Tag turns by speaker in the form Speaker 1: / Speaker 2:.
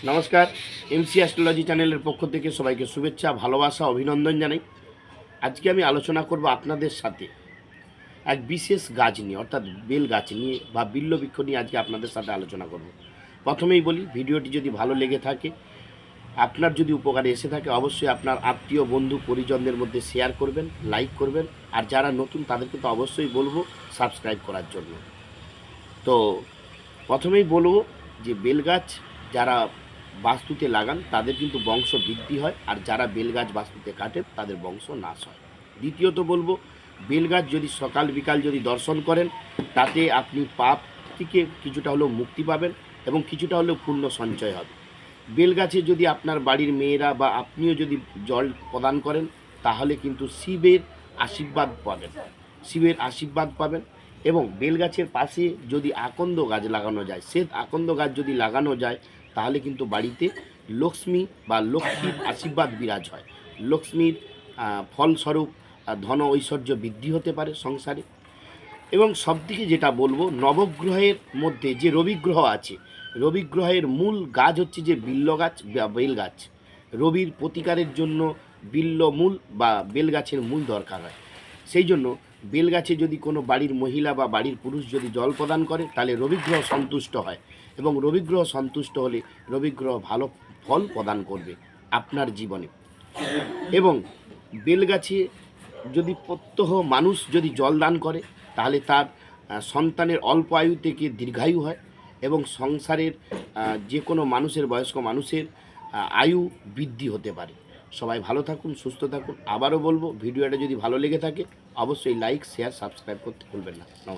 Speaker 1: নমস্কার। MC astrology চ্যানেলের পক্ষ থেকে সবাইকে শুভেচ্ছা, ভালোবাসা, অভিনন্দন জানাই। আজকে আমি আলোচনা করব আপনাদের সাথে এক বিশেষ গাছ নিয়ে, অর্থাৎ বেল গাছ নিয়ে বা বিল্ব বৃক্ষ নিয়ে আজকে আপনাদের সাথে আলোচনা করব। প্রথমেই বলি, ভিডিওটি যদি ভালো লেগে থাকে, আপনার যদি উপকারে এসে থাকে, অবশ্যই আপনার আত্মীয় বন্ধু পরিজনদের মধ্যে শেয়ার করবেন, লাইক করবেন। আর যারা নতুন তাদেরকে তো অবশ্যই বলবো সাবস্ক্রাইব করার জন্য। তো প্রথমেই বলবো যে বেলগাছ যারা বাস্তুতে লাগান তাদের কিন্তু বংশ বৃদ্ধি হয়, আর যারা বেলগাছ বাস্তুতে কাটেন তাদের বংশ নাশ হয়। দ্বিতীয়ত বলবো, বেলগাছ যদি সকাল বিকাল যদি দর্শন করেন, তাতে আপনি পাপ থেকে কিছুটা হলেও মুক্তি পাবেন এবং কিছুটা হলেও পুণ্য সঞ্চয় হবে। বেলগাছে যদি আপনার বাড়ির মেয়েরা বা আপনিও যদি জল প্রদান করেন, তাহলে কিন্তু শিবের আশীর্বাদ পাবেন, শিবের আশীর্বাদ পাবেন। এবং বেলগাছের পাশে যদি আকন্দ গাছ লাগানো যায়, শ্বেত আকন্দ গাছ যদি লাগানো যায়, তাহলে কিন্তু বাড়িতে লক্ষ্মী বা লক্ষ্মীর আশীর্বাদ বিরাজ হয়। লক্ষ্মীর ফলস্বরূপ ধন ঐশ্বর্য বৃদ্ধি হতে পারে সংসারে। এবং সবথেকে যেটা বলবো, নবগ্রহের মধ্যে যে রবি গ্রহ আছে, রবি গ্রহের মূল গাছ হচ্ছে যে বিল্ল গাছ বা বেল গাছ। রবির প্রতিকারের জন্য বিল্ল মূল বা বেল গাছের মূল দরকার হয়। সেই জন্য বেল গাছে যদি কোনো বাড়ির মহিলা বা বাড়ির পুরুষ যদি জল প্রদান করে, তাহলে রবিগ্রহ সন্তুষ্ট হয়, এবং রবিগ্রহ সন্তুষ্ট হলে রবিগ্রহ ভালো ফল প্রদান করবে আপনার জীবনে। এবং বেলগাছে যদি প্রত্যহ মানুষ যদি জল দান করে, তাহলে তার সন্তানের অল্প আয়ু থেকে দীর্ঘায়ু হয়, এবং সংসারের যে কোনো মানুষের, বয়স্ক মানুষের আয়ু বৃদ্ধি হতে পারে। সবাই ভালো থাকুন, সুস্থ থাকুন। আবারও বলবো, ভিডিওটা যদি ভালো লেগে থাকে অবশ্যই লাইক, শেয়ার, সাবস্ক্রাইব করতে ভুলবেন না। নমস্কার।